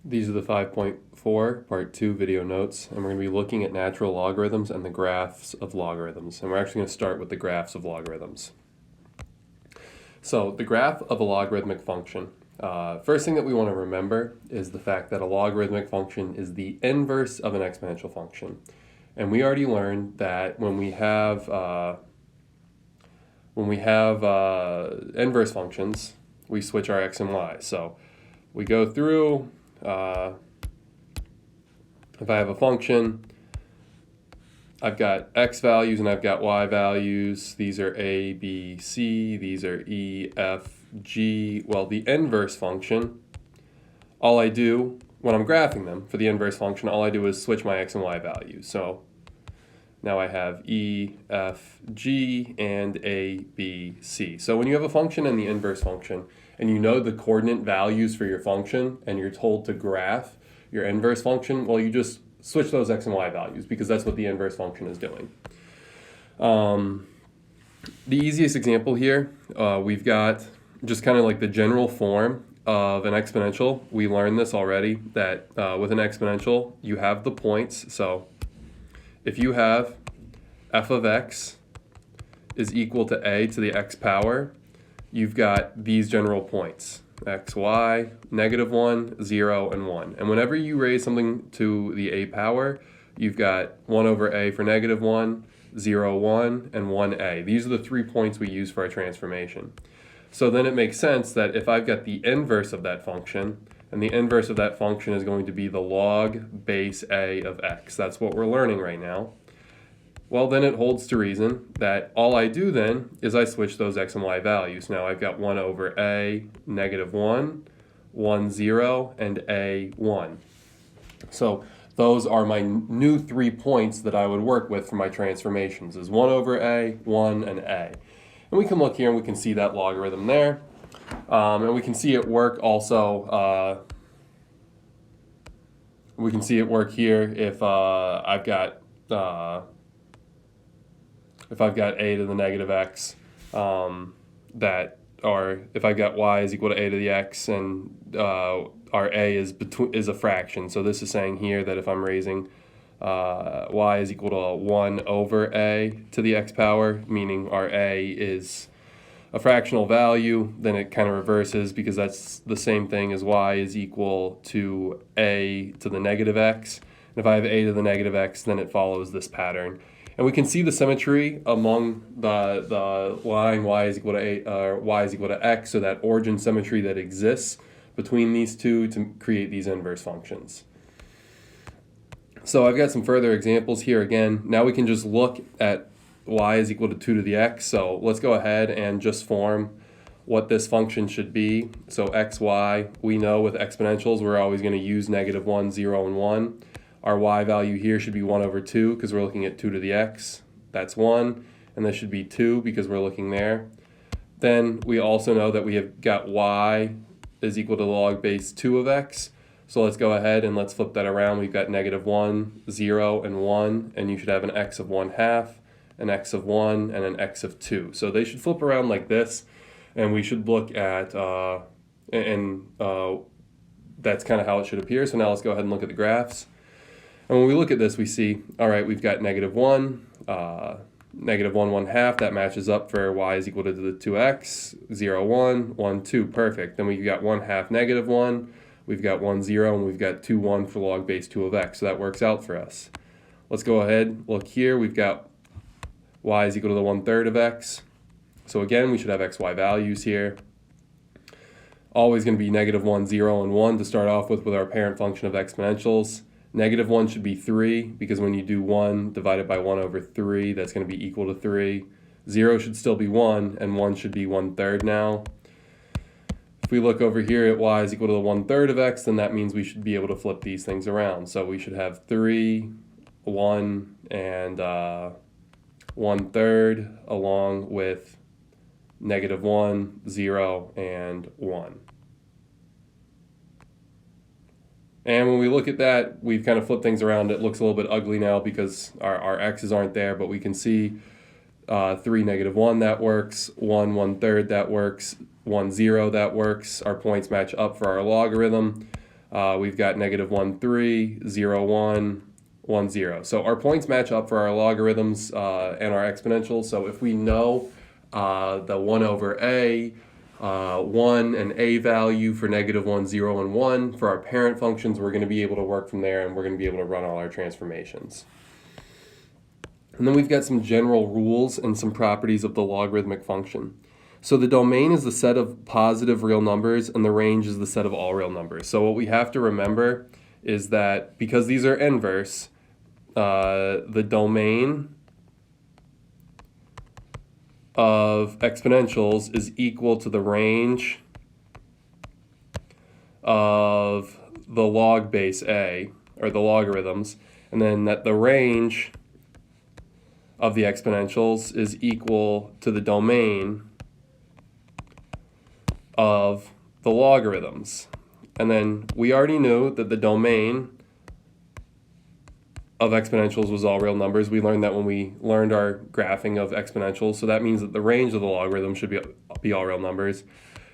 These are the 5.4 part 2 video notes, and we're going to be looking at natural logarithms and the graphs of logarithms. And we're actually going to start with the graphs of logarithms. So the graph of a logarithmic function, first thing that we want to remember is the fact that a logarithmic function is the inverse of an exponential function. And we already learned that when we have inverse functions, we switch our x and y. So we go through, if I have a function, I've got x values and I've got y values. These are a, b, c. These are e, f, g. Well, the inverse function, all I do when I'm graphing them for the inverse function, all I do is switch my x and y values. So now I have e, f, g, and a, b, c. So when you have a function and the inverse function, and you know the coordinate values for your function, and you're told to graph your inverse function, well, you just switch those x and y values because that's what the inverse function is doing. The easiest example here, we've got just kind of like the general form of an exponential. We learned this already, that with an exponential, you have the points. So if you have f of x is equal to a to the x power, you've got these general points, x, y, -1, 0, and 1. And whenever you raise something to the a power, you've got 1 over a for -1, 0, 1, and 1a. These are the 3 points we use for our transformation. So then it makes sense that if I've got the inverse of that function, and the inverse of that function is going to be the log base a of x. That's what we're learning right now. Well, then it holds to reason that all I do then is I switch those x and y values. Now I've got 1 over a, -1, 1, 0, and a, 1. So those are my new 3 points that I would work with for my transformations, is 1 over a, 1, and a. And we can look here and we can see that logarithm there. And we can see it work also, we can see it work here if I've got a to the negative x, if I've got y is equal to a to the x, and our a is a fraction. So this is saying here that if I'm raising y is equal to 1 over a to the x power, meaning our a is a fractional value, then it kind of reverses because that's the same thing as y is equal to a to the negative x. And if I have a to the negative x, then it follows this pattern. And we can see the symmetry among the line y is equal to y is equal to x, so that origin symmetry that exists between these two to create these inverse functions. So I've got some further examples here again. Now we can just look at y is equal to 2 to the x. So let's go ahead and just form what this function should be. So x, y, we know with exponentials we're always going to use -1, 0, and 1. Our y value here should be 1 over 2 because we're looking at 2 to the x. That's 1. And this should be 2 because we're looking there. Then we also know that we have got y is equal to log base 2 of x. So let's go ahead and let's flip that around. We've got -1, 0, and 1. And you should have an x of 1/2, an x of 1, and an x of 2. So they should flip around like this. And we should look at, that's kind of how it should appear. So now let's go ahead and look at the graphs. And when we look at this, we see, all right, we've got -1, -1, 1/2. That matches up for y is equal to the 2x, 0, 1, 1, 2. Perfect. Then we've got 1/2 -1. We've got 1, 0, and we've got 2, 1 for log base 2 of x. So that works out for us. Let's go ahead, look here. We've got y is equal to the 1/3 of x. So again, we should have x, y values here. Always going to be -1, 0, and 1 to start off with our parent function of exponentials. -1 should be 3 because when you do 1 divided by 1 over 3, that's going to be equal to 3. 0 should still be 1, and 1 should be 1/3 now. If we look over here at y is equal to the 1/3 of x, then that means we should be able to flip these things around. So we should have 3, 1, and 1/3 along with -1, 0, and 1. And when we look at that, we've kind of flipped things around. It looks a little bit ugly now because our x's aren't there, but we can see 3, -1, that works. 1, 1/3, that works. 1, 0, that works. Our points match up for our logarithm. we've got negative 1, 3, 0, 1, 1, 0. So our points match up for our logarithms and our exponentials. So if we know the 1 over a, 1 and a value for negative 1, 0, and 1, for our parent functions, we're going to be able to work from there, and we're going to be able to run all our transformations. And then we've got some general rules and some properties of the logarithmic function. So the domain is the set of positive real numbers, and the range is the set of all real numbers. So what we have to remember is that because these are inverse, the domain of exponentials is equal to the range of the log base a, or the logarithms, and then that the range of the exponentials is equal to the domain of the logarithms. And then we already knew that the domain of exponentials was all real numbers. We learned that when we learned our graphing of exponentials. So that means that the range of the logarithm should be all real numbers.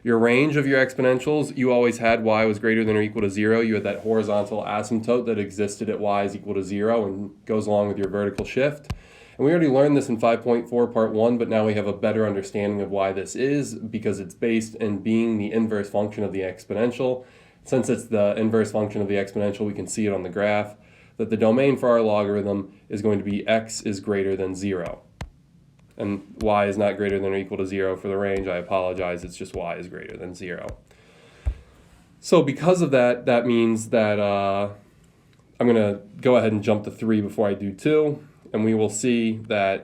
Your range of your exponentials, you always had y was greater than or equal to 0. You had that horizontal asymptote that existed at y is equal to 0 and goes along with your vertical shift. And we already learned this in 5.4 part 1, but now we have a better understanding of why this is, because it's based in being the inverse function of the exponential. Since it's the inverse function of the exponential, we can see it on the graph, that the domain for our logarithm is going to be x is greater than 0. And y is not greater than or equal to 0 for the range. I apologize, it's just y is greater than 0. So because of that, that means that I'm going to go ahead and jump to 3 before I do 2. And we will see that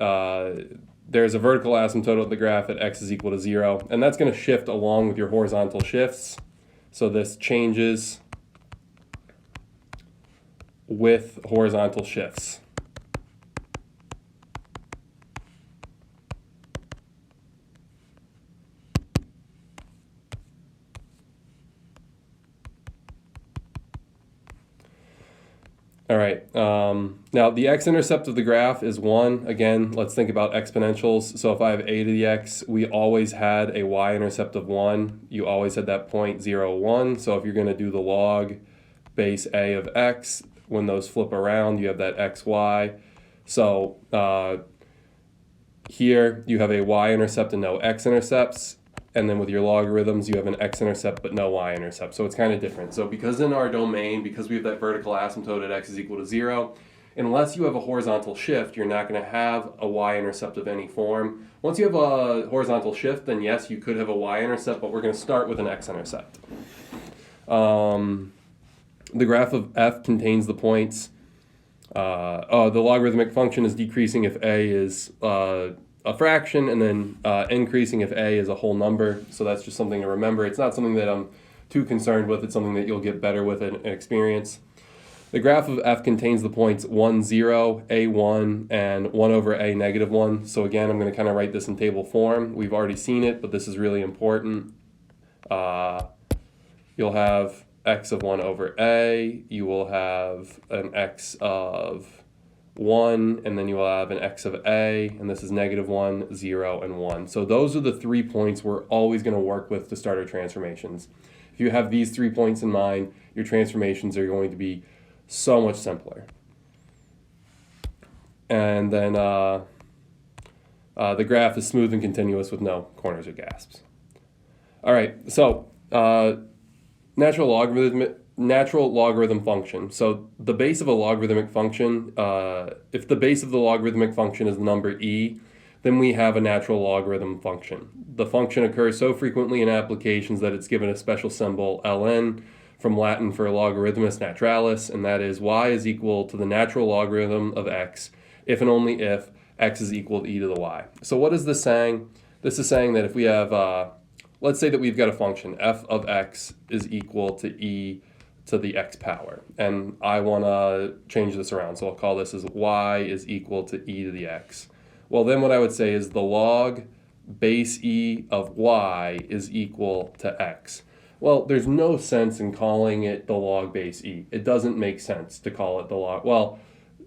there's a vertical asymptote of the graph at x is equal to 0. And that's going to shift along with your horizontal shifts. So this changes with horizontal shifts. All right, now the x-intercept of the graph is 1. Again, let's think about exponentials. So if I have a to the x, we always had a y-intercept of 1. You always had that point 0, 1. So if you're going to do the log base a of x, when those flip around, you have that xy. So here you have a y-intercept and no x-intercepts. And then with your logarithms, you have an x-intercept but no y-intercept. So it's kind of different. So because in our domain, because we have that vertical asymptote at x is equal to 0, unless you have a horizontal shift, you're not going to have a y-intercept of any form. Once you have a horizontal shift, then yes, you could have a y-intercept, but we're going to start with an x-intercept. The graph of f contains the points. The logarithmic function is decreasing if a is a fraction, and then increasing if a is a whole number. So that's just something to remember. It's not something that I'm too concerned with. It's something that you'll get better with in experience. The graph of f contains the points 1, 0, a1, and 1 over a negative 1. So again, I'm going to kind of write this in table form. We've already seen it, but this is really important. You'll have x of 1 over a. You will have an x of 1, and then you will have an x of a, and this is negative 1, 0, and 1. So those are the 3 points we're always going to work with to start our transformations. If you have these 3 points in mind, your transformations are going to be so much simpler. And then the graph is smooth and continuous with no corners or gasps. All right, so natural logarithm function. So the base of a logarithmic function, if the base of the logarithmic function is the number e, then we have a natural logarithm function. The function occurs so frequently in applications that it's given a special symbol ln, from Latin for logarithmus naturalis, and that is y is equal to the natural logarithm of x if and only if x is equal to e to the y. So what is this saying? This is saying that if we have, let's say that we've got a function f of x is equal to e to the x power, and I want to change this around, so I'll call this as y is equal to e to the x. Well, then what I would say is the log base e of y is equal to x. Well, there's no sense in calling it the log base e. It doesn't make sense to call it the log. Well,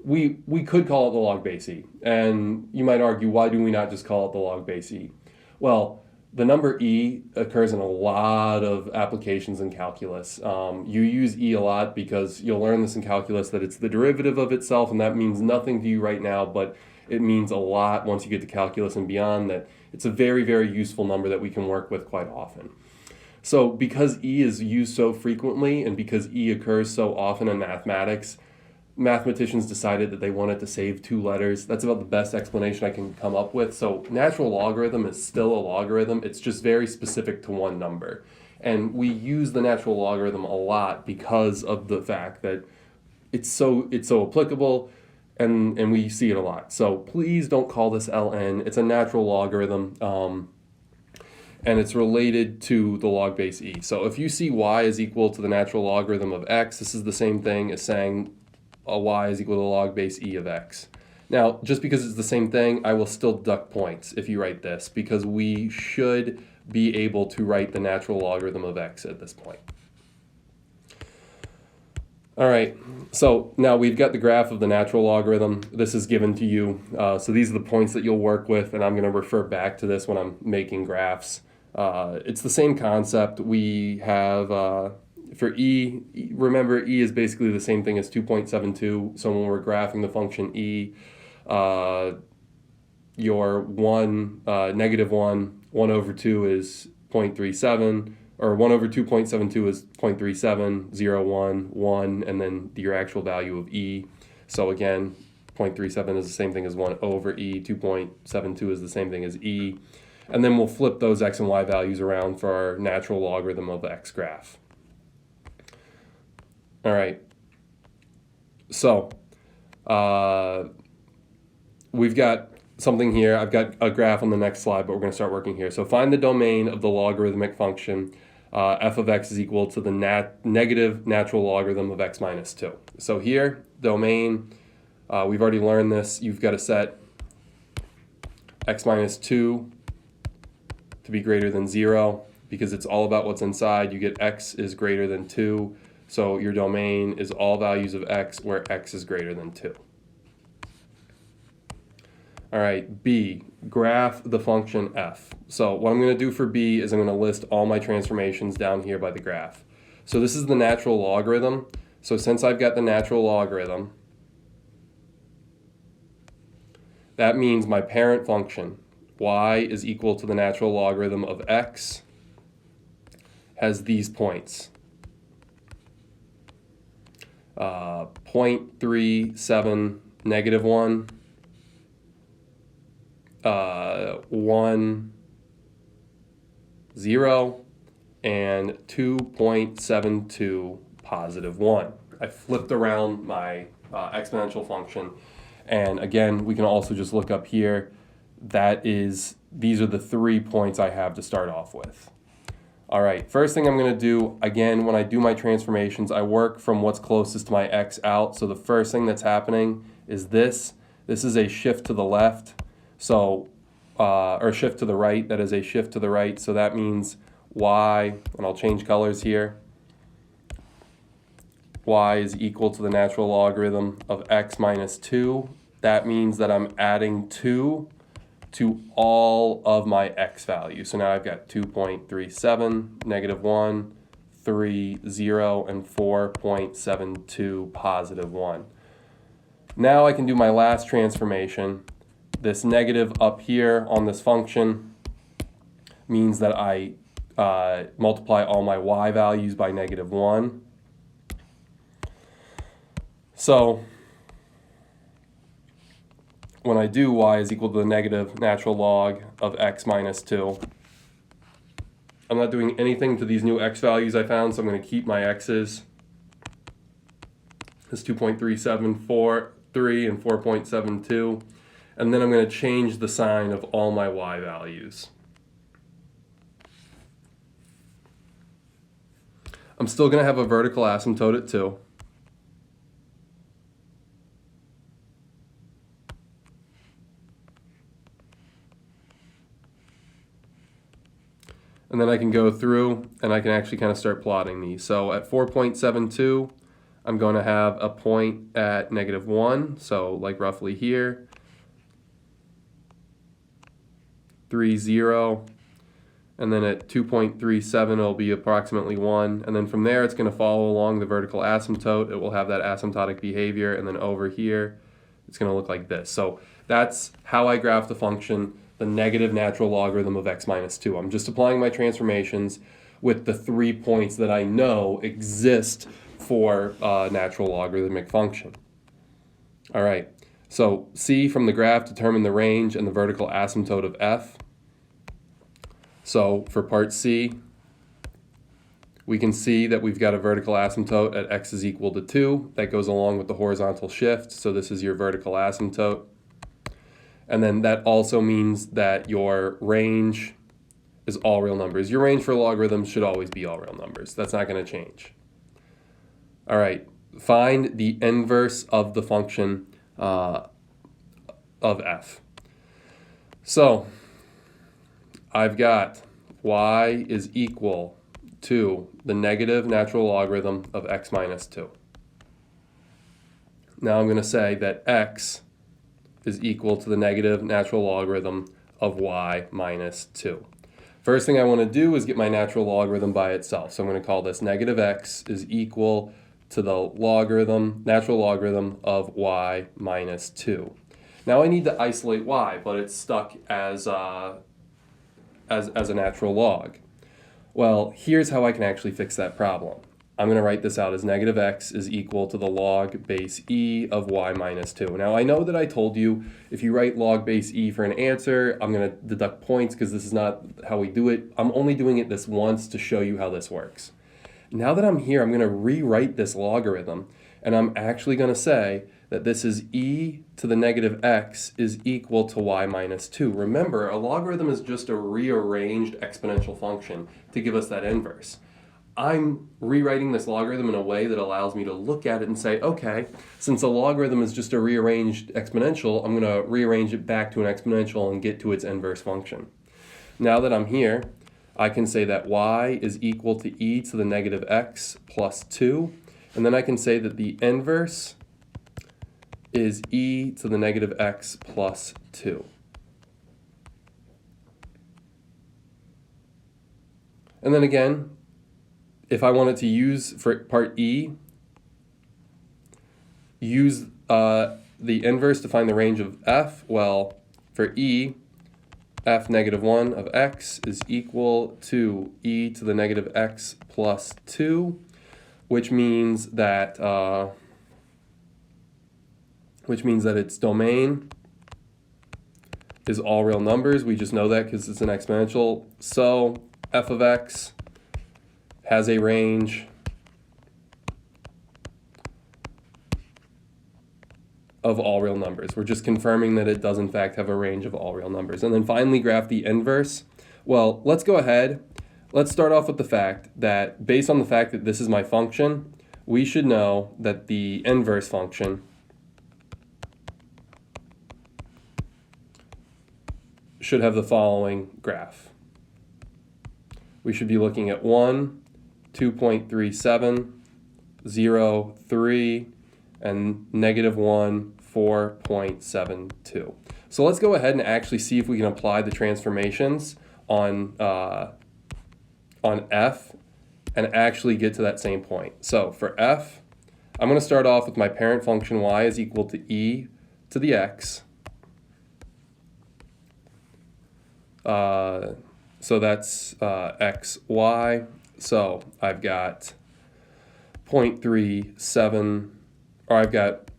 we could call it the log base e, and you might argue, why do we not just call it the log base e? Well, The number e occurs in a lot of applications in calculus. You use e a lot because you'll learn this in calculus that it's the derivative of itself, and that means nothing to you right now, but it means a lot once you get to calculus and beyond, that it's a very, very useful number that we can work with quite often. So because e is used so frequently and because e occurs so often in mathematics, mathematicians decided that they wanted to save 2 letters. That's about the best explanation I can come up with. So natural logarithm is still a logarithm. It's just very specific to one number. And we use the natural logarithm a lot because of the fact that it's so applicable, and we see it a lot. So please don't call this ln. It's a natural logarithm. And it's related to the log base e. So if you see y is equal to the natural logarithm of x, this is the same thing as saying a y is equal to log base e of x. Now, just because it's the same thing, I will still deduct points if you write this, because we should be able to write the natural logarithm of x at this point. All right, so now we've got the graph of the natural logarithm. This is given to you. So these are the points that you'll work with, and I'm going to refer back to this when I'm making graphs. It's the same concept. We have, for e, remember e is basically the same thing as 2.72. So when we're graphing the function e, your 1, negative 1, 1 over 2 is 0.37, or 1 over 2.72 is 0.37, 0, 1, 1, and then your actual value of e. So again, 0.37 is the same thing as 1 over e, 2.72 is the same thing as e. And then we'll flip those x and y values around for our natural logarithm of the x graph. All right. So we've got something here. I've got a graph on the next slide, but we're going to start working here. So find the domain of the logarithmic function f of x is equal to the negative natural logarithm of x minus 2. So here, domain, we've already learned this. You've got to set x minus 2 to be greater than 0, because it's all about what's inside. You get x is greater than 2, so your domain is all values of x where x is greater than 2. All right, b, graph the function f. So what I'm going to do for b is I'm going to list all my transformations down here by the graph. So this is the natural logarithm. So since I've got the natural logarithm, that means my parent function, y is equal to the natural logarithm of x, has these points. 0.37, negative 1, 1, 0, and 2.72, positive 1. I flipped around my exponential function, and again, we can also just look up here. These are the 3 points I have to start off with. All right, first thing I'm going to do, again, when I do my transformations, I work from what's closest to my x out. So the first thing that's happening is this. This is a shift to the left, so or shift to the right. That is a shift to the right. So that means y, and I'll change colors here. Y is equal to the natural logarithm of x minus 2. That means that I'm adding 2 to all of my x values. So now I've got 2.37, negative 1, 3, 0, and 4.72, positive 1. Now I can do my last transformation. This negative up here on this function means that I multiply all my y values by negative 1. So when I do y is equal to the negative natural log of x minus 2, I'm not doing anything to these new x values I found, so I'm going to keep my x's. It's 2.373 and 4.72. And then I'm going to change the sign of all my y values. I'm still going to have a vertical asymptote at 2. And then I can go through and I can actually kind of start plotting these. So at 4.72, I'm going to have a point at negative 1, so like roughly here. 3, 0, and then at 2.37 it'll be approximately 1, and then from there it's going to follow along the vertical asymptote. It will have that asymptotic behavior, and then over here it's going to look like this. So that's how I graph the function, the negative natural logarithm of x minus 2. I'm just applying my transformations with the 3 points that I know exist for a natural logarithmic function. All right, so C from the graph, determine the range and the vertical asymptote of f. So for part C, we can see that we've got a vertical asymptote at x is equal to 2. That goes along with the horizontal shift, so this is your vertical asymptote. And then that also means that your range is all real numbers. Your range for logarithms should always be all real numbers. That's not going to change. All right, find the inverse of the function of f. So I've got y is equal to the negative natural logarithm of x minus 2. Now I'm going to say that x is equal to the negative natural logarithm of y minus 2. First thing I want to do is get my natural logarithm by itself. So I'm going to call this negative x is equal to the natural logarithm of y minus 2. Now I need to isolate y, but it's stuck as a natural log. Well, here's how I can actually fix that problem. I'm going to write this out as negative x is equal to the log base e of y minus 2. Now I know that I told you if you write log base e for an answer, I'm going to deduct points because this is not how we do it. I'm only doing it this once to show you how this works. Now that I'm here, I'm going to rewrite this logarithm, and I'm actually going to say that this is e to the negative x is equal to y minus 2. Remember, a logarithm is just a rearranged exponential function to give us that inverse. I'm rewriting this logarithm in a way that allows me to look at it and say, okay, since a logarithm is just a rearranged exponential, I'm going to rearrange it back to an exponential and get to its inverse function. Now that I'm here, I can say that y is equal to e to the negative x plus 2, and then I can say that the inverse is e to the negative x plus 2. And then again, if I wanted to use for part E, use the inverse to find the range of f. Well, for E, f negative 1 of x is equal to e to the negative x plus 2, which means that its domain is all real numbers. We just know that because it's an exponential. So f of x has a range of all real numbers. We're just confirming that it does in fact have a range of all real numbers. And then finally graph the inverse. Well, let's go ahead. Let's start off with the fact that based on the fact that this is my function, we should know that the inverse function should have the following graph. We should be looking at 1, 2.37, 0, 3, and negative 1, 4.72. So let's go ahead and actually see if we can apply the transformations on f and actually get to that same point. So for f, I'm going to start off with my parent function y is equal to e to the x. So that's xy. So I've got 0.37, or I've got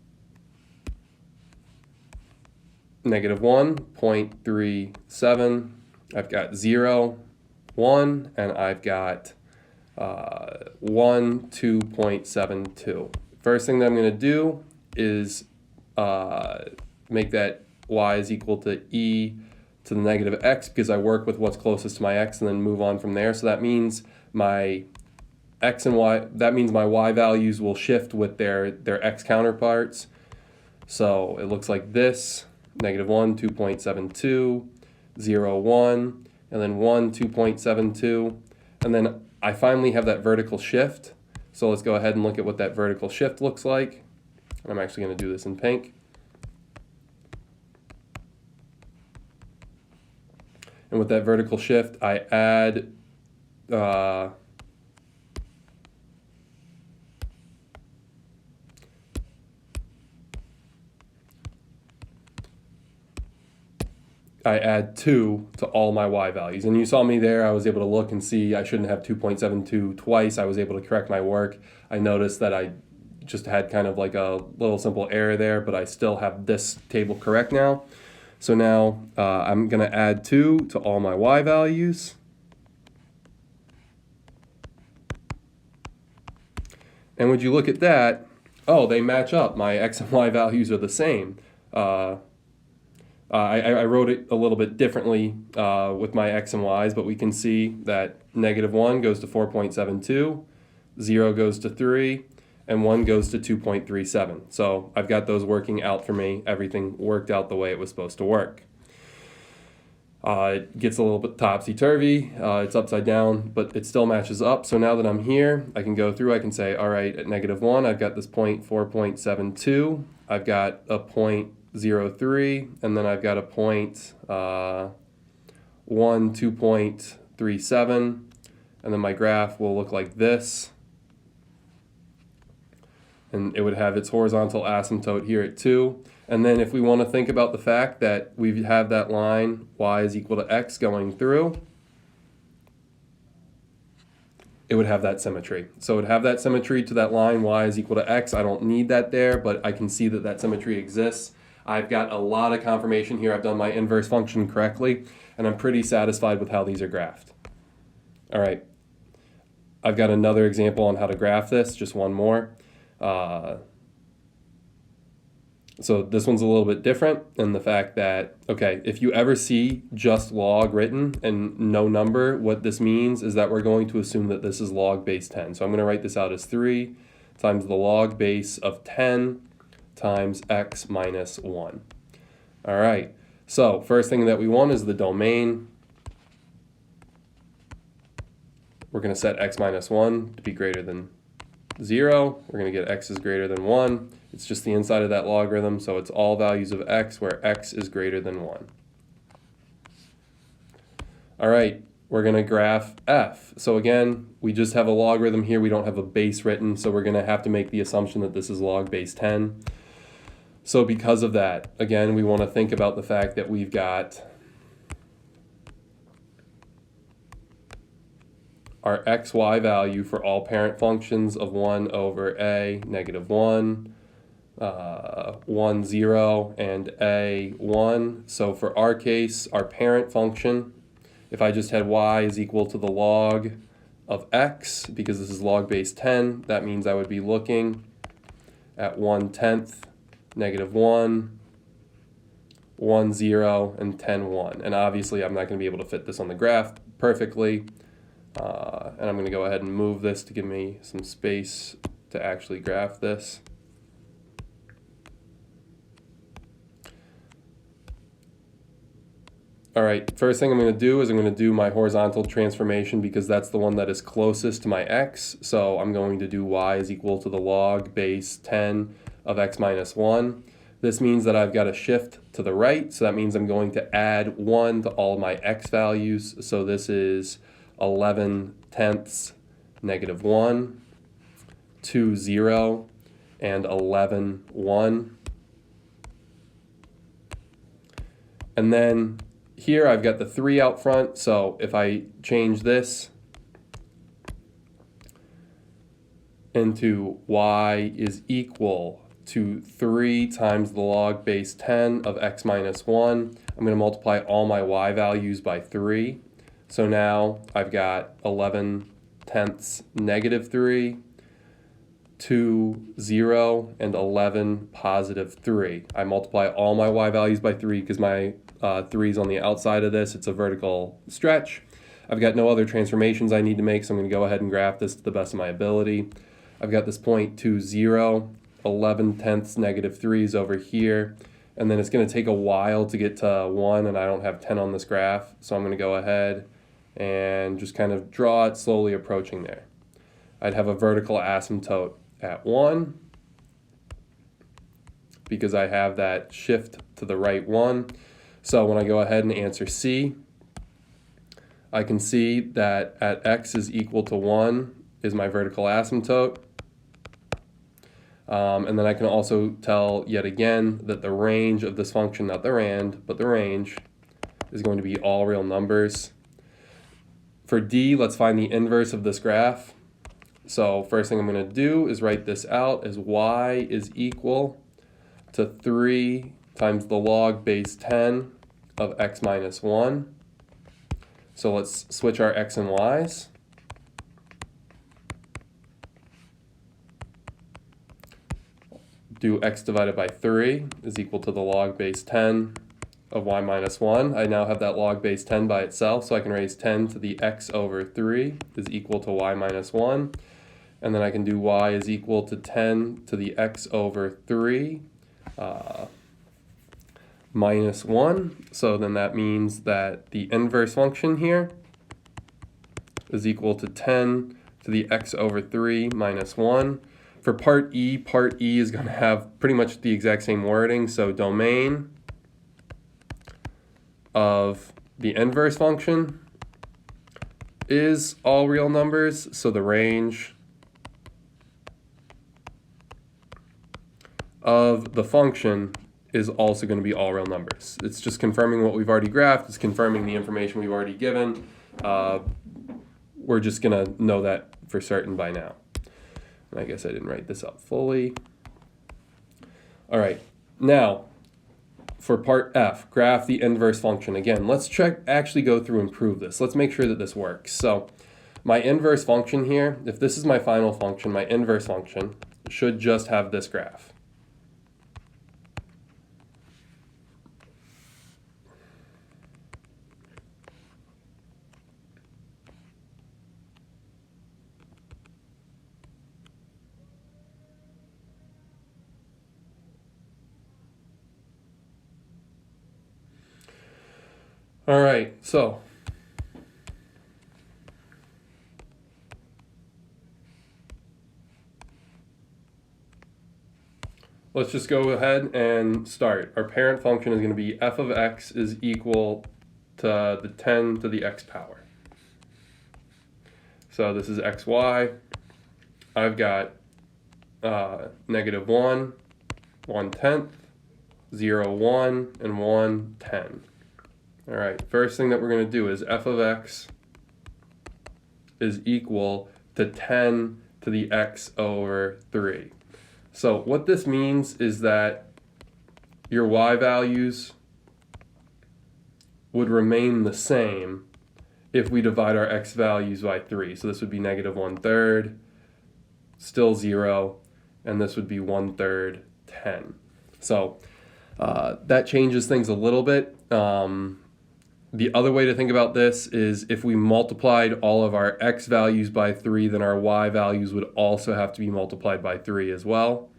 negative 1, 0.37, I've got 0, 1, and I've got 1, 2.72. First thing that I'm going to do is make that y is equal to e to the negative x because I work with what's closest to my x and then move on from there. So that means my x and y, that means my y values will shift with their x counterparts. So it looks like this, negative 1, 2.72, 0, 1, and then 1, 2.72. And then I finally have that vertical shift. So let's go ahead and look at what that vertical shift looks like. I'm actually going to do this in pink. And with that vertical shift, I add I add 2 to all my y values. And you saw me there, I was able to look and see I shouldn't have 2.72 twice. I was able to correct my work. I noticed that I just had kind of like a little simple error there, but I still have this table correct now. So now I'm going to add 2 to all my y values. And when you look at that, oh, they match up. My x and y values are the same. I wrote it a little bit differently with my x and y's, but we can see that -1 goes to 4.72, 0 goes to 3, and 1 goes to 2.37. So I've got those working out for me. Everything worked out the way it was supposed to work. It gets a little bit topsy-turvy. It's upside down, but it still matches up. So now that I'm here, I can go through. I can say, all right, at -1, I've got this point 4.72. I've got a point 0.03, and then I've got a point 2.37, and then my graph will look like this. And it would have its horizontal asymptote here at 2. And then if we want to think about the fact that we have that line y is equal to x going through, it would have that symmetry. So it would have that symmetry to that line y is equal to x. I don't need that there, but I can see that that symmetry exists. I've got a lot of confirmation here. I've done my inverse function correctly, and I'm pretty satisfied with how these are graphed. All right, I've got another example on how to graph this, just one more. So this one's a little bit different in the fact that, okay, if you ever see just log written and no number, what this means is that we're going to assume that this is log base 10. So I'm going to write this out as 3 times the log base of 10 times x minus 1. All right, so first thing that we want is the domain. We're going to set x minus 1 to be greater than 0. We're going to get x is greater than 1. It's just the inside of that logarithm, so it's all values of x where x is greater than 1. All right, we're going to graph f. So again, we just have a logarithm here. We don't have a base written, so we're going to have to make the assumption that this is log base 10. So because of that, again, we want to think about the fact that we've got our xy value for all parent functions of 1 over a, -1, 1, 0, and a, 1. So for our case, our parent function, if I just had y is equal to the log of x, because this is log base 10, that means I would be looking at 1/10, -1, 1, 0, and 10, 1. And obviously I'm not going to be able to fit this on the graph perfectly. And I'm going to go ahead and move this to give me some space to actually graph this. All right, first thing I'm going to do is I'm going to do my horizontal transformation because that's the one that is closest to my x. So I'm going to do y is equal to the log base 10 of x minus 1. This means that I've got to shift to the right, so that means I'm going to add 1 to all my x values. So this is 11/10, -1, 2, 0, and 11, 1. And then here I've got the 3 out front, so if I change this into y is equal to 3 times the log base 10 of x minus 1, I'm going to multiply all my y values by 3. So now I've got 11/10, -3, 2, 0, and 11, +3. I multiply all my y values by 3 because my 3 is on the outside of this. It's a vertical stretch. I've got no other transformations I need to make, so I'm going to go ahead and graph this to the best of my ability. I've got this point 2, 0, 11/10, -3 is over here, and then it's going to take a while to get to 1, and I don't have 10 on this graph, so I'm going to go ahead and just kind of draw it slowly approaching there. I'd have a vertical asymptote at 1 because I have that shift to the right 1. So when I go ahead and answer C, I can see that at x is equal to 1 is my vertical asymptote. And then I can also tell yet again that the range of this function, not the rand, but the range, is going to be all real numbers. For d, let's find the inverse of this graph. So first thing I'm going to do is write this out as y is equal to 3 times the log base 10 of x minus 1. So let's switch our x and y's. Do x divided by 3 is equal to the log base 10 of y minus 1. I now have that log base 10 by itself, so I can raise 10 to the x over 3 is equal to y minus 1. And then I can do y is equal to 10 to the x over 3 minus 1. So then that means that the inverse function here is equal to 10 to the x over 3 minus 1. For part E is going to have pretty much the exact same wording. So domain of the inverse function is all real numbers. So the range of the function is also going to be all real numbers. It's just confirming what we've already graphed. It's confirming the information we've already given. We're just going to know that for certain by now. And I guess I didn't write this out fully. All right, now for part F, graph the inverse function. Again, let's actually go through and prove this. Let's make sure that this works. So my inverse function here, if this is my final function, my inverse function should just have this graph. All right, so let's just go ahead and start. Our parent function is going to be f of x is equal to the 10 to the x power. So this is xy. I've got negative 1, 1/10, 0, 1, and 1/10. All right, first thing that we're going to do is f of x is equal to 10 to the x over 3. So what this means is that your y values would remain the same if we divide our x values by 3. So this would be negative 1/3, still 0, and this would be 1/3, 10. So that changes things a little bit. The other way to think about this is if we multiplied all of our x values by 3, then our y values would also have to be multiplied by 3 as well.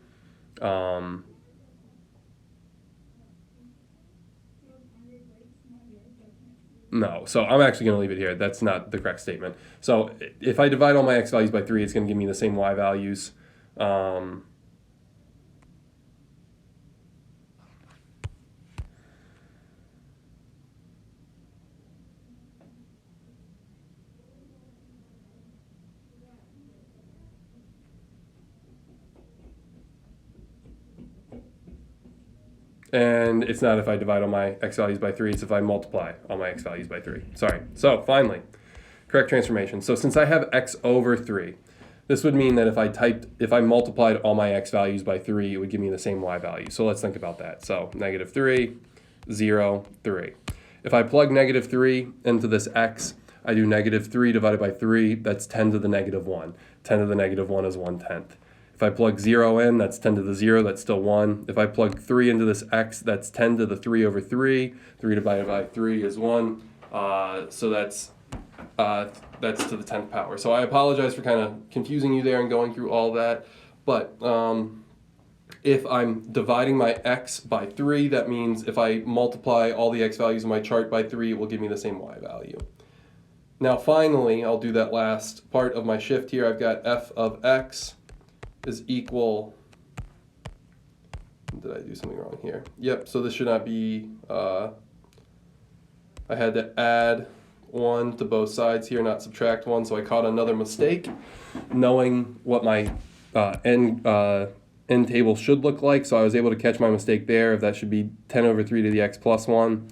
No, so I'm actually going to leave it here. That's not the correct statement. So if I divide all my x values by 3, it's going to give me the same y values. And it's not if I divide all my x values by 3, it's if I multiply all my x values by 3. Sorry. So finally, correct transformation. So since I have x over 3, this would mean that if I multiplied all my x values by 3, it would give me the same y value. So let's think about that. So negative 3, 0, 3. If I plug negative 3 into this x, I do negative 3 divided by 3, that's 10 to the negative 1. 10 to the negative 1 is 1/10. If I plug 0 in, that's 10 to the 0, that's still 1. If I plug 3 into this x, that's 10 to the 3 over 3. 3 divided by 3 is 1. So that's to the 10th power. So I apologize for kind of confusing you there and going through all that. But if I'm dividing my x by 3, that means if I multiply all the x values in my chart by 3, it will give me the same y value. Now finally, I'll do that last part of my shift here. I've got f of x is equal, did I do something wrong here? Yep, so this should not be, I had to add 1 to both sides here, not subtract 1. So I caught another mistake, knowing what my end table should look like. So I was able to catch my mistake there. That should be 10 over 3 to the x plus 1.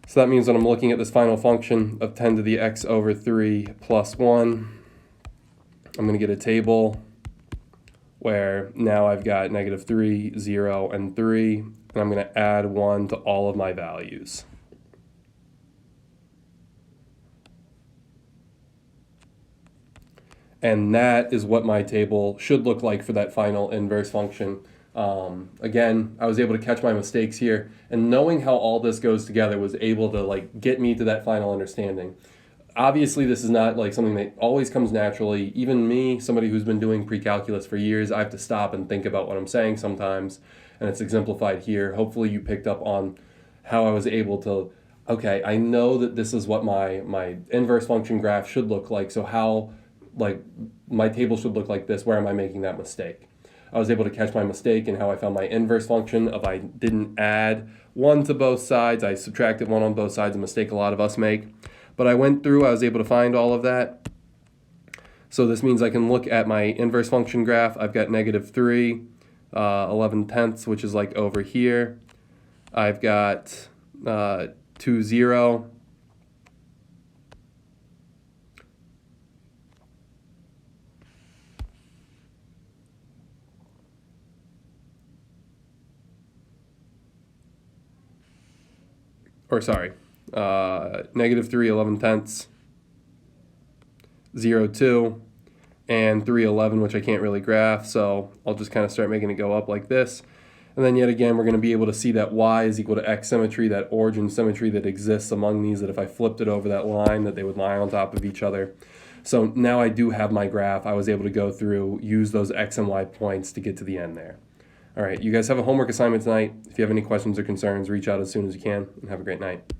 So that means when I'm looking at this final function of 10 to the x over 3 plus 1, I'm going to get a table where now I've got -3, 0, and 3, and I'm going to add 1 to all of my values. And that is what my table should look like for that final inverse function. Again, I was able to catch my mistakes here, and knowing how all this goes together was able to like get me to that final understanding. Obviously, this is not like something that always comes naturally. Even me, somebody who's been doing pre-calculus for years, I have to stop and think about what I'm saying sometimes, and it's exemplified here. Hopefully you picked up on how I was able to, okay, I know that this is what my inverse function graph should look like, so how like my table should look like this, where am I making that mistake? I was able to catch my mistake in how I found my inverse function of I didn't add 1 to both sides, I subtracted 1 on both sides, a mistake a lot of us make. But I went through, I was able to find all of that. So this means I can look at my inverse function graph. I've got -3, 11/10, which is like over here. I've got 2, 0. Or sorry, -3, 11/10, 0, 2, and 3, 11, which I can't really graph, so I'll just kind of start making it go up like this. And then yet again, we're going to be able to see that y is equal to x symmetry, that origin symmetry that exists among these, that if I flipped it over that line, that they would lie on top of each other. So now I do have my graph. I was able to go through, use those x and y points to get to the end there. All right, you guys have a homework assignment tonight. If you have any questions or concerns, reach out as soon as you can, and have a great night.